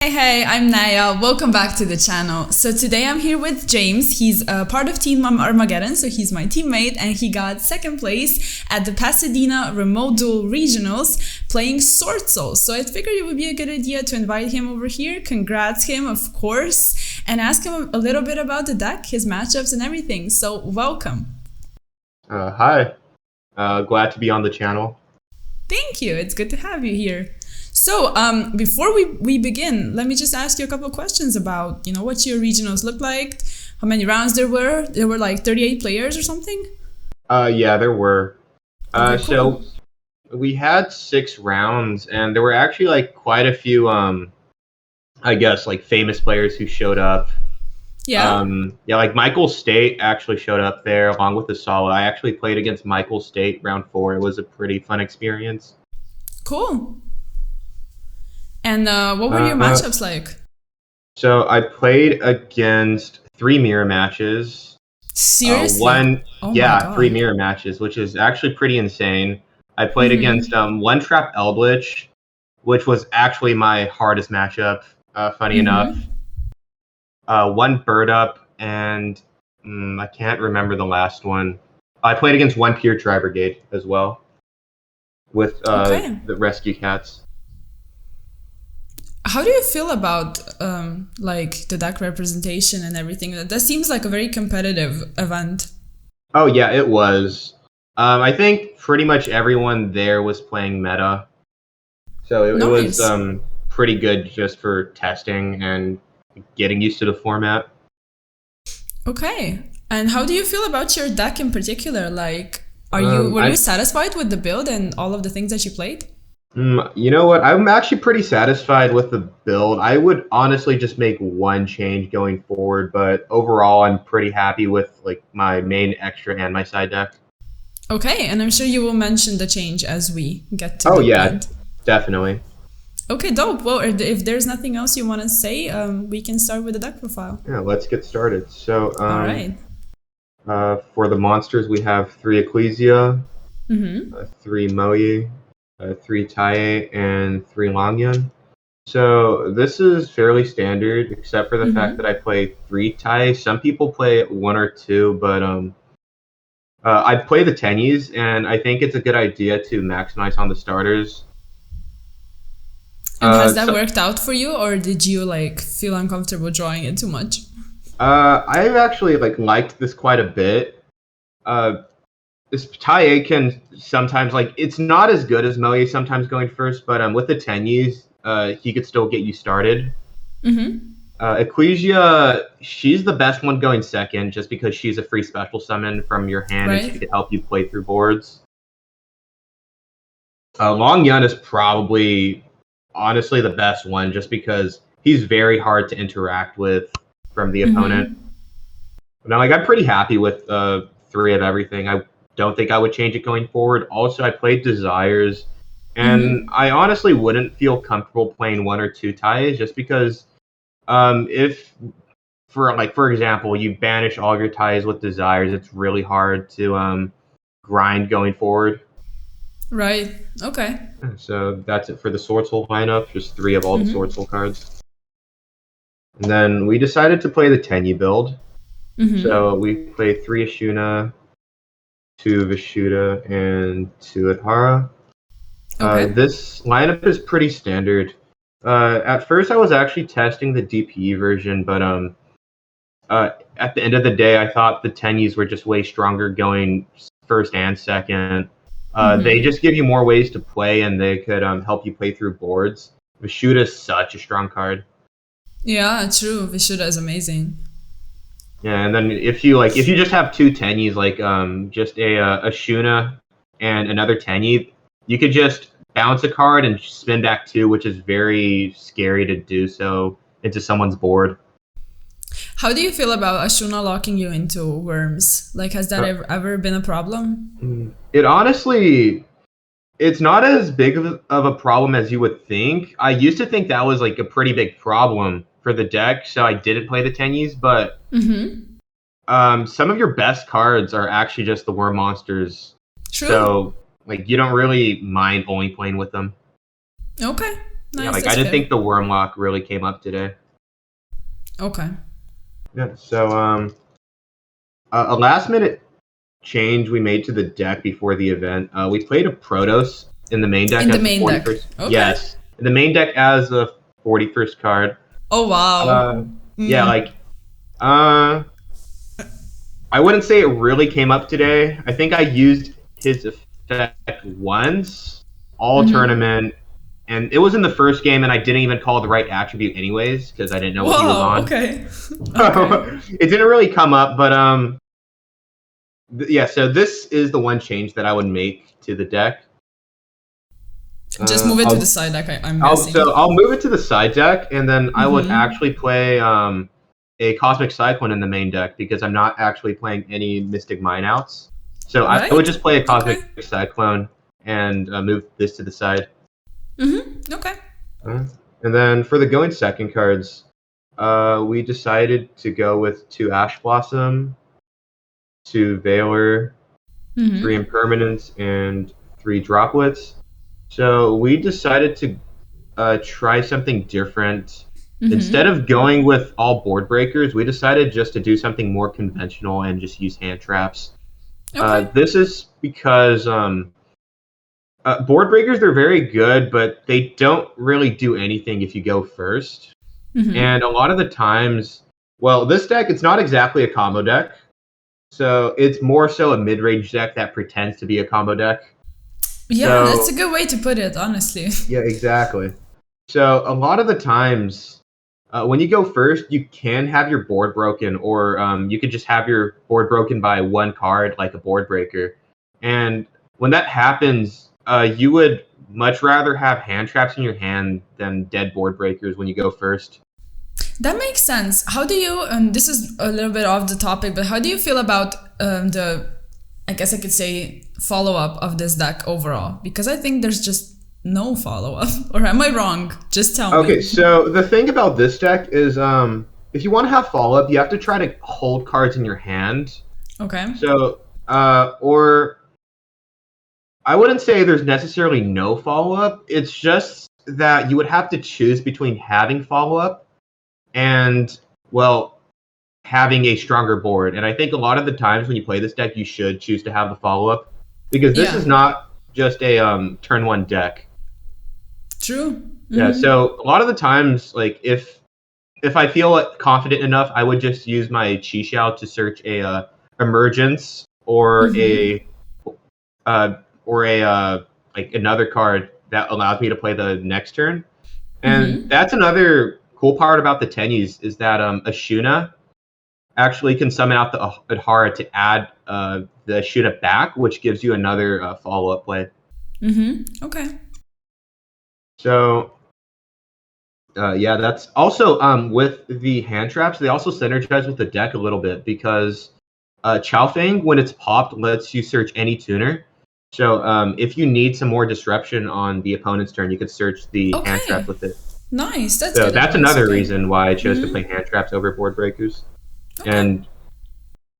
Hey, I'm Naya. Welcome back to the channel. So today I'm here with James. He's a part of Team Armageddon, so he's my teammate, and he got second place at the Pasadena Remote Duel Regionals playing Swordsoul. So I figured it would be a good idea to invite him over here, congrats him, of course, and ask him a little bit about the deck, his matchups, and everything. So welcome. Hi. Glad to be on the channel. Thank you. It's good to have you here. So before we begin, let me just ask you a couple of questions about, what your regionals looked like, how many rounds there were. There were like 38 players or something? Yeah, there were. Okay, cool. So we had 6 rounds, and there were actually like quite a few, I guess, like famous players who showed up. Yeah, Yeah, like Michael State actually showed up there along with the solo. I actually played against Michael State round 4. It was a pretty fun experience. cool. And what were your Uh, matchups like? so I played against 3 mirror matches. Seriously? One, Oh my yeah, 3 God. mirror matches, which is actually pretty insane. I played against Mm-hmm. One Trap Eldritch, which was actually my hardest matchup, funny enough. Mm-hmm. One Bird Up, and I can't remember the last one. I played against one Pure Tri Brigade as well, with Okay. the Rescue Cats. How do you feel about like the deck representation and everything? That seems like a very competitive event. Oh, yeah, it was. I think pretty much everyone there was playing meta. So it was Nice. pretty good just for testing and getting used to the format. Okay. And how do you feel about your deck in particular? Like, were you I satisfied with the build and all of the things that you played? You know what? I'm actually pretty satisfied with the build. I would honestly just make one change going forward, but overall, I'm pretty happy with like my main extra and my side deck. Okay, and I'm sure you will mention the change as we get to Oh the yeah, point. definitely. Okay, dope. Well, if there's nothing else you want to say, we can start with the deck profile. Yeah, let's get started. So, All right. for the monsters, we have 3 Ecclesia, Mm-hmm. 3 Moe, 3 Tae, and 3 Langyun. So this is fairly standard, except for the fact that Mm-hmm. I play 3 Tae. Some people play 1 or 2, but I play the Tenyis, and I think it's a good idea to maximize on the starters. And has that So worked out for you, or did you like feel uncomfortable drawing it too much? I've actually liked this quite a bit. Uh, this Tae can sometimes it's not as good as Moe sometimes going first, but with the Tenyis, he could still get you started. Mm-hmm. Ecclesia, she's the best one going second, just because she's a free special summon from your hand, and she Right. could help you play through boards. Long Yun is probably, honestly, the best one, just because he's very hard to interact with from the opponent. Mm-hmm. But I'm pretty happy with 3 of everything. I don't think I would change it going forward. Also, I played Desires, and Mm-hmm. I honestly wouldn't feel comfortable playing 1 or 2 ties, just because if for example, you banish all your ties with Desires, it's really hard to grind going forward. Right. Okay. So that's it for the Swordsoul lineup. Just 3 of all the Mm-hmm. Swordsoul cards. And then we decided to play the Tenyi build. Mm-hmm. So we played 3 Ashuna, 2 Vishuda, and 2 Adhara. Okay. This lineup is pretty standard. At first, I was actually testing the DPE version, but at the end of the day, I thought the Tenyis were just way stronger going first and second. They Mm-hmm. just give you more ways to play, and they could help you play through boards. Vishuda is such a strong card. Yeah, true. Vishuddha is amazing. Yeah, and then if you just have 2 Tenyis, just a Shuna and another Tenyi, you could just bounce a card and spin back 2, which is very scary to do so into someone's board. How do you feel about Ashuna locking you into worms? Like, has that Uh, ever been a problem? it honestly, it's not as big of a problem as you would think. I used to think that was like a pretty big problem for the deck, so I didn't play the Tenyis, but Mm-hmm. some of your best cards are actually just the worm monsters. True. So you don't really mind only playing with them. Okay. Yeah, Nice, like I that's didn't fair. think the Wormlock really came up today. Okay. Yeah. So a last minute change we made to the deck before the event. We played a Protoss in the main deck In the as the main deck. 41st. Okay. Yes, in the main deck as the 41st card. Oh wow. Uh, yeah, Mm. like uh, I wouldn't say it really came up today. I think I used his effect once all Mm-hmm. tournament, and it was in the first game, and I didn't even call the right attribute anyways because I didn't know what he was Whoa. on. Okay. Okay. It didn't really come up, but yeah. So this is the one change that I would make to the deck. Just move it to the I'll side deck. I'm guessing. I'll move it to the side deck, and then I would Mm-hmm. actually play a Cosmic Cyclone in the main deck because I'm not actually playing any Mystic Mine outs. So I would Right. just play a Okay. Cosmic Cyclone and move this to the side. Mm-hmm. Okay. And then for the going second cards, we decided to go with 2 Ash Blossom, 2 Veiler, 3 Mm-hmm. Impermanence, and 3 Droplets. So we decided to try something different. Instead Mm-hmm. of going with all board breakers, we decided just to do something more conventional and just use hand traps. Okay. This is because board breakers, they're very good, but they don't really do anything if you go first. Mm-hmm. And a lot of the times, well, this deck, it's not exactly a combo deck. So it's more so a mid range deck that pretends to be a combo deck. Yeah, that's a So, good way to put it, honestly. yeah, exactly. So a lot of the times, when you go first, you can have your board broken, or you could just have your board broken by one card, like a board breaker. And when that happens, you would much rather have hand traps in your hand than dead board breakers when you go first. That makes sense. How do you, this is a little bit off the topic, but how do you feel about the, I guess I could say, follow up of this deck overall? Because I think there's just no follow up. Or am I wrong? Just tell Okay, me. so the thing about this deck is, if you want to have follow up, you have to try to hold cards in your hand. Okay. So, or I wouldn't say there's necessarily no follow up. It's just that you would have to choose between having follow up and, well, having a stronger board. And I think a lot of the times when you play this deck, you should choose to have the follow up because this Yeah, is not just a turn one deck. true. Yeah. Mm-hmm. So a lot of the times, like if I feel confident enough, I would just use my Chi Xiao to search a emergence Mm-hmm. uh, or a like another card that allows me to play the next turn. And Mm-hmm. that's another cool part about the Tenyis is that Ashuna actually can summon out the Adhara to add the Ashuna back, which gives you another follow up play. Mm-hmm. Okay. So yeah, that's also with the hand traps. They also synergize with the deck a little bit because Chaofeng, when it's popped, lets you search any tuner. So if you need some more disruption on the opponent's turn, you could search the hand trap Okay. with it. Nice. That's So good that's advice. another Okay. reason why I chose to Mm-hmm. play hand traps over board breakers. Okay. And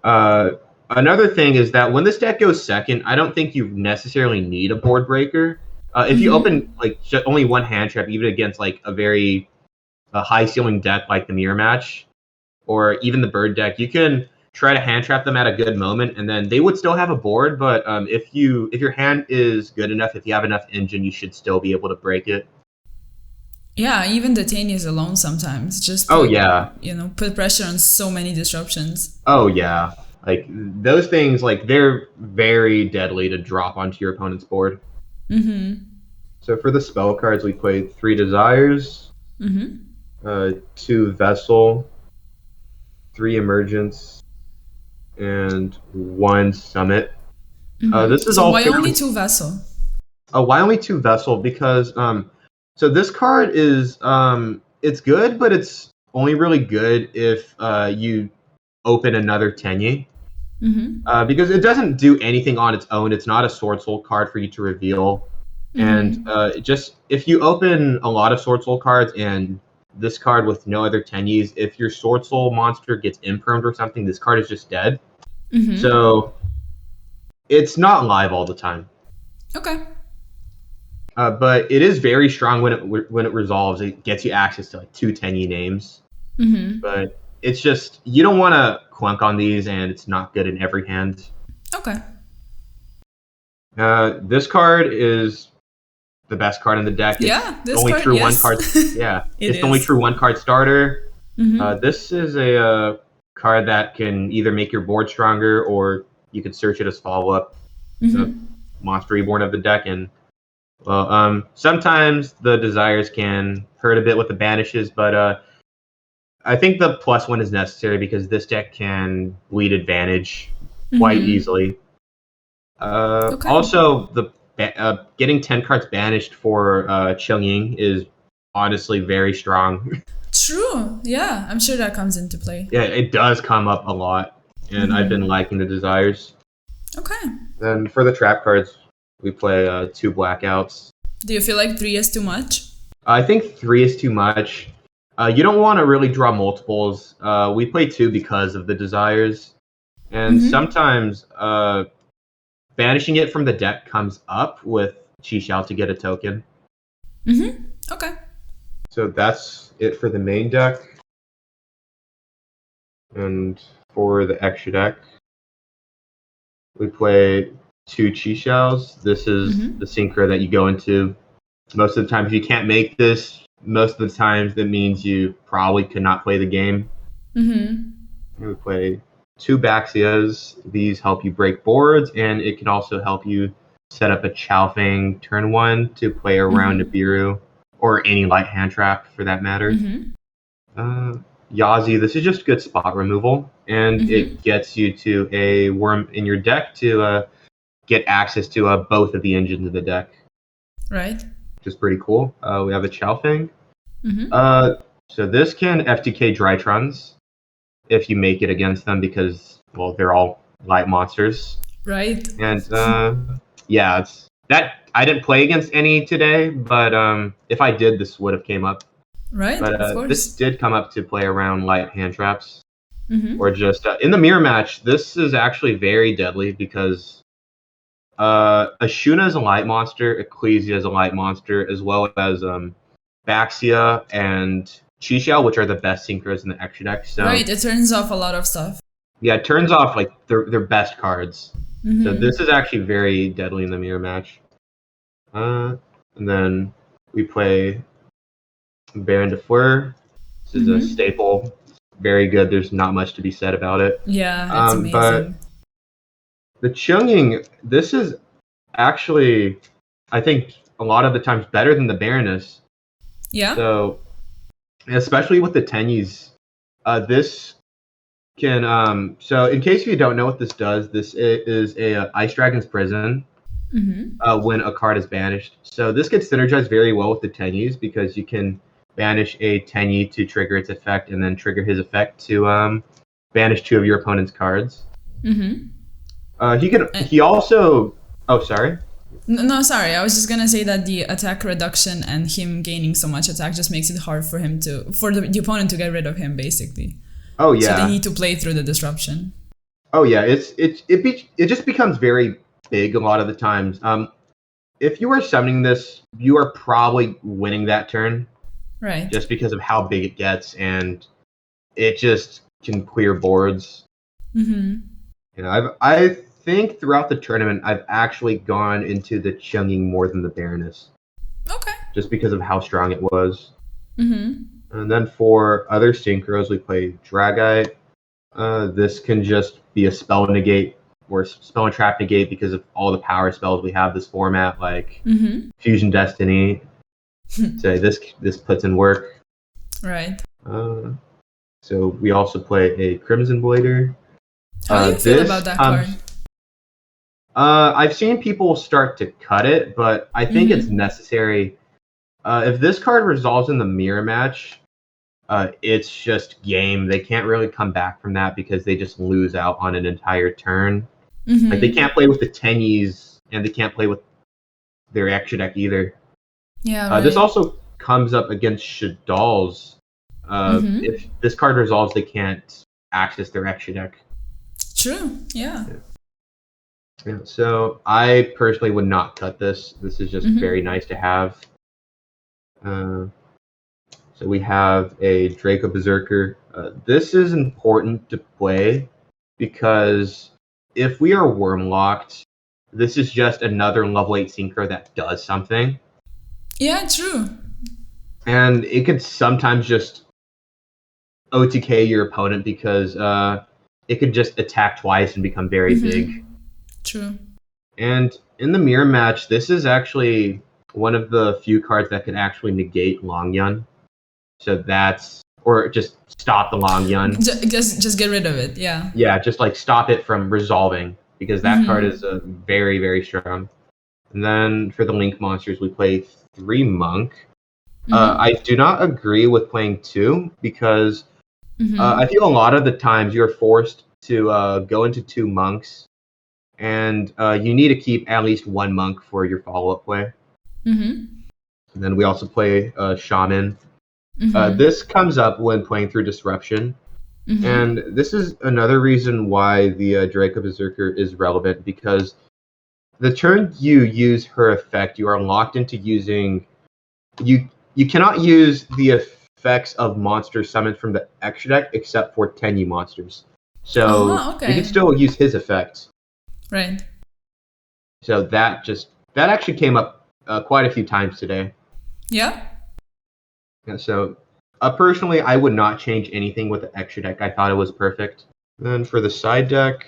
uh, another thing is that when this deck goes second, I don't think you necessarily need a board breaker. If you Mm-hmm. open like only one hand trap, even against like a high ceiling deck like the mirror match or even the bird deck, you can try to hand trap them at a good moment, and then they would still have a board. But if your hand is good enough, if you have enough engine, you should still be able to break it. Yeah, even the Tanias alone sometimes just Oh put, yeah, put pressure on so many disruptions. oh yeah. Like those things, like they're very deadly to drop onto your opponent's board. Mm-hmm. So for the spell cards, we played 3 Desires, Mm-hmm. 2 Vessel, 3 Emergence, and 1 Summit. Mm-hmm. This is So all why only fairly. two vessel? Why only 2 Vessel? Because so this card is it's good, but it's only really good if you open another Tenyi. Mm-hmm. Because it doesn't do anything on its own. It's not a Sword Soul card for you to reveal. And Mm-hmm. just if you open a lot of Sword Soul cards and this card with no other Tenyis, if your Sword Soul monster gets impermed or something, this card is just dead. Mm-hmm. So it's not live all the time. Okay. But it is very strong when it resolves. It gets you access to like 2 10-y names. Mm-hmm. But it's just you don't want to clunk on these, and it's not good in every hand. Okay. This card is the best card in the deck. Yeah, It's this only card, true one yes. card. Yeah, It it's the only is. true one card starter. Mm-hmm. This is a card that can either make your board stronger, or you could search it as follow up. The Mm-hmm. Monster Reborn of the deck, and well, sometimes the desires can hurt a bit with the banishes, but I think the +1 is necessary because this deck can bleed advantage quite Mm-hmm. easily. Okay. Also, getting 10 cards banished for Cheng is honestly very strong. True. Yeah, I'm sure that comes into play. Yeah, it does come up a lot, and I've been liking the desires. Okay. Then for the trap cards, we play 2 blackouts. Do you feel like 3 is too much? I think 3 is too much. You don't want to really draw multiples. We play 2 because of the desires, and sometimes banishing it from the deck comes up with Chi Xiao to get a token. Mm-hmm. Okay. So that's it for the main deck. And for the extra deck, we play 2 Chi Xiaos. This is the synchro that you go into. Most of the time, if you can't make this, most of the times that means you probably could not play the game. Mm-hmm. We play 2 Baxias. These help you break boards, and it can also help you set up a Chowfang turn 1 to play around Nibiru, or any light hand trap for that matter. Yazi, this is just good spot removal, and it gets you to a worm in your deck to get access to both of the engines of the deck. Right. Which is pretty cool. We have a Chowfang. So this can FTK Drytrons if you make it against them because, well, they're all light monsters. Right. And yeah, it's that I didn't play against any today, but if I did, this would have came up. Right, But of course. this did come up to play around light hand traps. Or just in the mirror match, this is actually very deadly because Ashuna is a light monster, Ecclesia is a light monster, as well as Baxia and Chi Xiao, which are the best synchros in the extra deck. So, right, it turns off a lot of stuff. Yeah, it turns off like their best cards. So this is actually very deadly in the mirror match. And then we play Baron de Fleur. This is a staple. Very good. There's not much to be said about it. Yeah, it's amazing. But the Chungying, this is actually, I think, a lot of the times better than the Baroness. Yeah. So, especially with the Tenyis, this can. So, in case you don't know what this does, this is a Ice Dragon's Prison. When a card is banished. So this gets synergized very well with the Tenyis because you can banish a Tenyi to trigger its effect and then trigger his effect to banish 2 of your opponent's cards. He also. Oh, sorry. No, sorry. I was just gonna say that the attack reduction and him gaining so much attack just makes it hard for him for the opponent to get rid of him, basically. Oh yeah. So they need to play through the disruption. Oh yeah. It just becomes very big a lot of the times. If you are summoning this, you are probably winning that turn. Right. Just because of how big it gets, and it just can clear boards. I think throughout the tournament, I've actually gone into the Chungying more than the Baroness. Okay. Just because of how strong it was. And then for other synchros, we play Dragite. This can just be a spell negate or spell and trap negate because of all the power spells we have this format, like Fusion Destiny. So this puts in work. Right. So we also play a Crimson Blader. How do you feel about that card? I've seen people start to cut it, but I think it's necessary. If this card resolves in the mirror match, it's just game. They can't really come back from that because they just lose out on an entire turn. Like they can't play with the Tenyis, and they can't play with their extra deck either. Yeah. Right. This also comes up against Shadal's. If this card resolves, they can't access their extra deck. True. Yeah. Yeah, so I personally would not cut this. This is just Mm-hmm. very nice to have. Uh, so we have a Draco Berserker. This is important to play because if we are worm locked, this is just another level 8 synchro that does something. Yeah, true. And it could sometimes just OTK your opponent because it could just attack twice and become very big. Mm-hmm. True. And in the mirror match, this is actually one of the few cards that can actually negate Long Yun. So that's, or just stop the Long Yun. Just get rid of it. Yeah. Yeah, just like stop it from resolving because that card Mm-hmm. is very, very strong. And then for the Link monsters, we play 3 Monk. Mm-hmm. I do not agree with playing 2 because I Mm-hmm. feel a lot of the times you're forced to go into 2 Monks and you need to keep at least 1 Monk for your follow-up play. Mm-hmm. And then we also play Shaman. Mm-hmm. This comes up when playing through Disruption. Mm-hmm. And this is another reason why the Draco Berserker is relevant because the turn you use her effect, you are locked into using you cannot use the effects of monsters summoned from the extra deck except for Tenyi monsters. So Uh-huh, you can okay. still use his effect. Right. So that actually came up quite a few times today. Yeah. Yeah, so personally, I would not change anything with the extra deck. I thought it was perfect. Then for the side deck,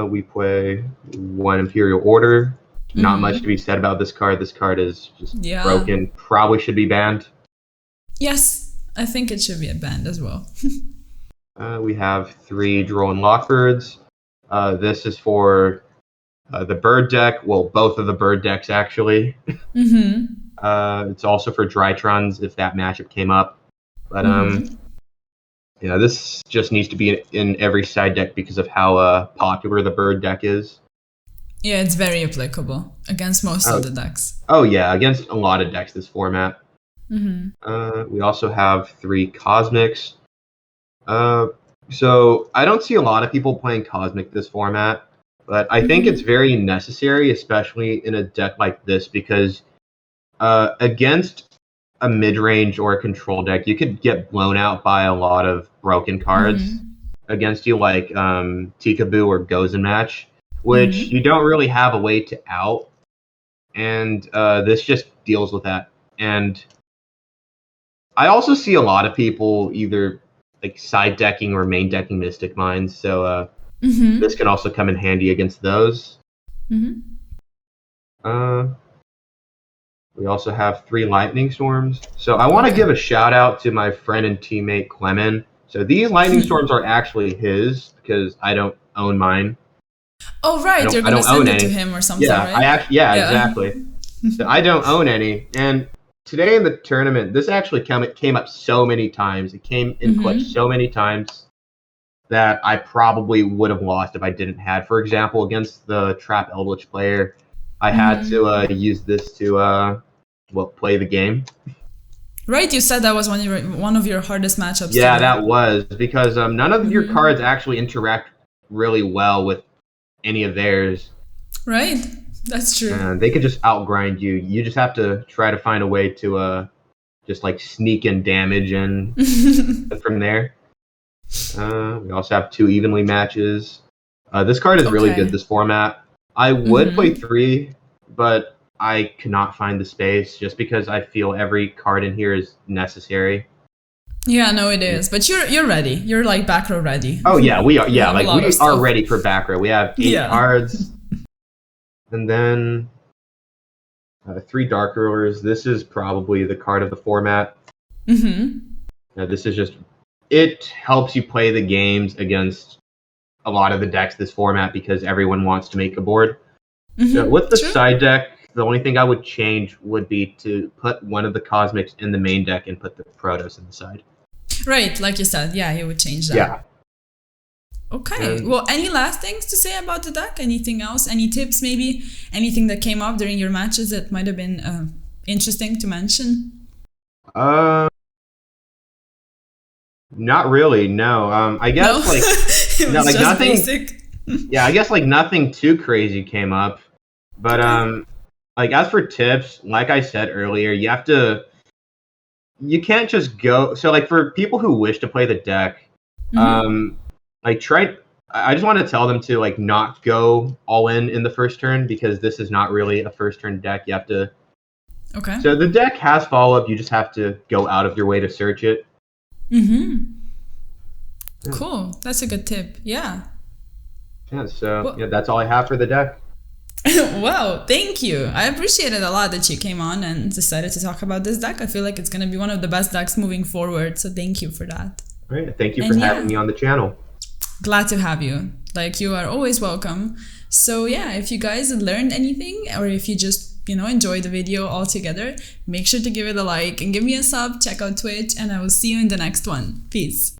we play 1 Imperial Order. Not much to Mm-hmm. be said about this card. This card is just Yeah. broken. Probably should be banned. Yes, I think it should be a band as well. We have 3 Droll and Lockbirds. This is for the bird deck. Well, both of the bird decks actually. Mm-hmm. It's also for Drytrons if that matchup came up. But Mm-hmm. yeah, this just needs to be in every side deck because of how popular the bird deck is. Yeah, it's very applicable against most of Oh, the decks. oh yeah, against a lot of decks this format. Mm-hmm. We also have 3 Cosmics. Uh, so I don't see a lot of people playing Cosmic this format, but I think it's Mm-hmm. very necessary, especially in a deck like this, because against a mid-range or a control deck, you could get blown out by a lot of broken cards Mm-hmm. against you, like Tikaboo or Gozen Match, which Mm-hmm. you don't really have a way to out, and this just deals with that. And I also see a lot of people either like side decking or main decking Mystic Mines, so this Mm-hmm. can also come in handy against those. Mm-hmm. Uh, we also have 3 Lightning Storms. So I want to Okay. give a shout out to my friend and teammate Clemen. So these Lightning Storms are actually his because I don't own mine. Oh, right. You're I gonna don't send own it to any. him or something, Yeah, right? yeah, Yeah. exactly. So I don't own any. And today in the tournament, this actually came up so many times. It came in clutch Mm-hmm. so many times that I probably would have lost if I didn't had. For example, against the Trap Eldritch player, I had to Mm-hmm. use this to play the game. Right. You said that was one of your hardest matchups Yeah, today. that was because none of your Mm-hmm. cards actually interact really well with any of theirs. Right. That's true. And they could just outgrind you. You just have to try to find a way to just like sneak in damage and from there. We also have 2 evenly matches. This card is really good Okay. this format. I would play Mm-hmm. 3, but I cannot find the space just because I feel every card in here is necessary. Yeah, no, it is. But you're ready. You're like back row ready. Oh yeah, we are. You Yeah, have a like lot of we are stuff. ready for back row. We have 8 Yeah. cards, and then 3 dark rulers. This is probably the card of the format. Mm-hmm. This is just it helps you play the games against a lot of the decks this format because everyone wants to make a board. So Mm-hmm. with the True. side deck, the only thing I would change would be to put one of the cosmics in the main deck and put the Protoss in the side. Right, like you said, yeah, he would change that. Yeah. Okay. And Well, any last things to say about the deck? Anything else? Any tips, maybe? Anything that came up during your matches that might have been interesting to mention? uh not really, no. I No, guess like it no was like just nothing basic. Yeah, I guess like nothing too crazy came up, but like as for tips, like I said earlier, you can't just go. So like for people who wish to play the deck, Mm-hmm. like try. I just want to tell them to like not go all in the first turn because this is not really a first turn deck. You have to. Okay. So the deck has follow up. You just have to go out of your way to search it. Mm-hmm. Yeah. Cool. That's a good tip. Yeah. Yeah. So Well, yeah, that's all I have for the deck. wow, thank you. I appreciate it a lot that you came on and decided to talk about this deck. I feel like it's going to be one of the best decks moving forward. So thank you for that. All right. Thank you for And having yeah, me on the channel. glad to have you. Like, you are always welcome. So yeah, if you guys learned anything or if you just, enjoyed the video altogether, make sure to give it a like and give me a sub, check out Twitch, and I will see you in the next one. Peace.